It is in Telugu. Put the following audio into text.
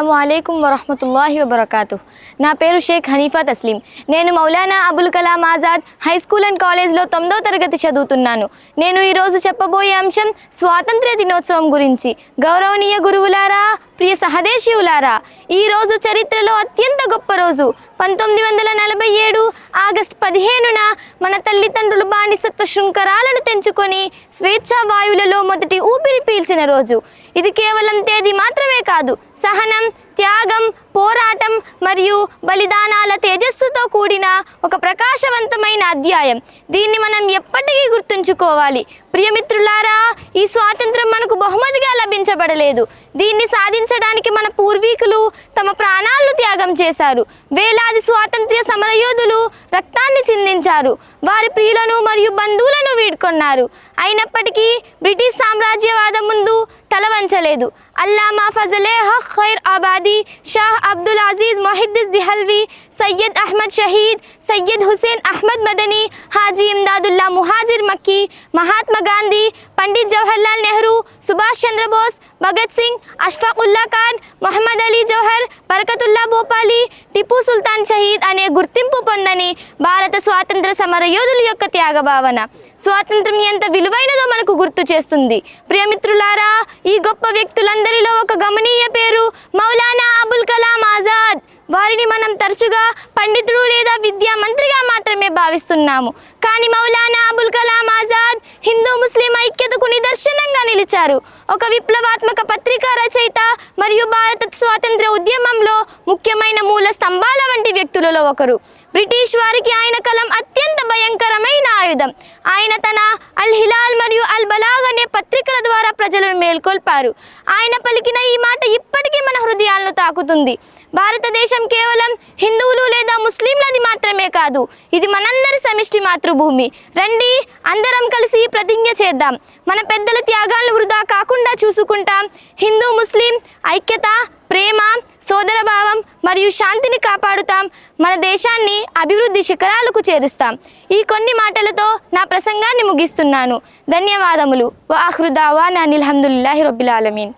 అస్సలాము అలైకుం వరహ్మతుల్లాహి వబరకాతుహ్. నా పేరు షేక్ హనీఫా తస్లీం. నేను Maulana Abul Kalam Azad high school and కాలేజ్లో 9వ తరగతి చదువుతున్నాను. నేను ఈరోజు చెప్పబోయే అంశం స్వాతంత్ర్య దినోత్సవం గురించి. గౌరవనీయ గురువులారా, ప్రియ సహదేశీయులారా, ఈరోజు చరిత్రలో అత్యంత గొప్ప రోజు. 1947 ఆగస్టు 15న మన తల్లిదండ్రులు బానిసత్వ శృంఖరాలను తెంచుకొని స్వేచ్ఛా వాయువులలో మొదటి ఊపిరి పీల్చిన రోజు. ఇది కేవలం తేదీ మాత్రమే కాదు, సహనం, త్యాగం, పోరాటం మరియు బలిదానాల తేజస్సుతో కూడిన ఒక ప్రకాశవంతమైన అధ్యాయం. దీన్ని మనం ఎప్పటికీ గుర్తుంచుకోవాలి. ప్రియమిత్రులారా, ఈ స్వాతంత్రం మనకు బహుమతిగా లభించబడలేదు. దీన్ని సాధించడానికి మన పూర్వీకులు తమ ప్రాణాలను త్యాగం చేశారు. వేలాది స్వాతంత్ర్య సమరయోధులు రక్తాన్ని చిందించారు, వారి ప్రియులను మరియు బంధువులను వీడ్కొన్నారు. అయినప్పటికీ బ్రిటిష్ సామ్రాజ్యవాదం ముందు తల వంచలేదు. అల్లామా ఫజలే హక్ ఖైర్ ఆబాదీ, షాహ్ అబ్దుల్ అజీజ్ మొహిద్దీన్ దిహల్వి, సయ్యద్ అహ్మద్ షహీద్, సయ్యద్ హుసేన్ అహ్మద్ మదనీ, హాజీ ఇమ్దాదుల్లా ముహాజిర్ మక్కీ, మహాత్మా గాంధీ, పండిత్ జవహర్లాల్ నెహ్రూ, సుభాష్ చంద్రబోస్, భగత్ సింగ్, అష్ఫాకుల్లా ఖాన్, మహమ్మద్ అలీ జౌహర్, బరకతుల్లా భోపాలి, టిపు సుల్తాన్ షహీద్ అనే గుర్తింపు పొందని భారత స్వాతంత్ర సమర యోధుల యొక్క త్యాగ భావన స్వాతంత్రం ఎంత విలువైనదో మనకు గుర్తు చేస్తుంది. ప్రియమిత్రులారా, ఈ గొప్ప వ్యక్తులందరిలో ఒక గమనీయ పేరు మౌలానా అబుల్ కలాం ఆజాద్. వారిని మనం తరచుగా పండితుడు లేదా విద్యా మంత్రిగా మాత్రమే భావిస్తున్నాము. కానీ మౌలానా అబుల్ కలాం ఆజాద్ హిందూ ముస్లిం ఐక్యతకు నిదర్శనంగా నిలిచారు. ఒక విప్లవాత్మక పత్రికా రచయిత మరియు భారత స్వాతంత్ర్య ఉద్యమంలో ముఖ్యమైన మూల స్తంభాల వంటి వ్యక్తులలో ఒకరు. బ్రిటిష్ వారికి ఆయన కలం అత్యంత భయంకరమైన ఆయుధం. ఆయన తన అల్ హిలాల్ మరియు అల్ బలాగ్ అనే పత్రికల ద్వారా ప్రజలను మేల్కొల్పారు. ఆయన పలికిన ఈ మాట ఇప్పటికీ మన హృదయాలను తాకుతుంది. భారతదేశం కేవలం హిందువులు లేదా ముస్లింలది మాత్రమే కాదు, ఇది మనందరి సమిష్టి మాతృభూమి. రండి, అందరం కలిసి ప్రతిజ్ఞ చేద్దాం. మన పెద్దల త్యాగాలను వృధా కాకుండా చూసుకుంటాం. హిందూ ముస్లిం ఐక్యత, ప్రేమ, సోదరభావం మరియు శాంతిని కాపాడుతాం. మన దేశాన్ని అభివృద్ధి శిఖరాలకు చేరుస్తాం. ఈ కొన్ని మాటలతో నా ప్రసంగాన్ని ముగిస్తున్నాను. ధన్యవాదములు. వ ఆఖిరు దావానా అనిల్ హమ్దులిల్లాహి రబ్బిల్ ఆలమీన్.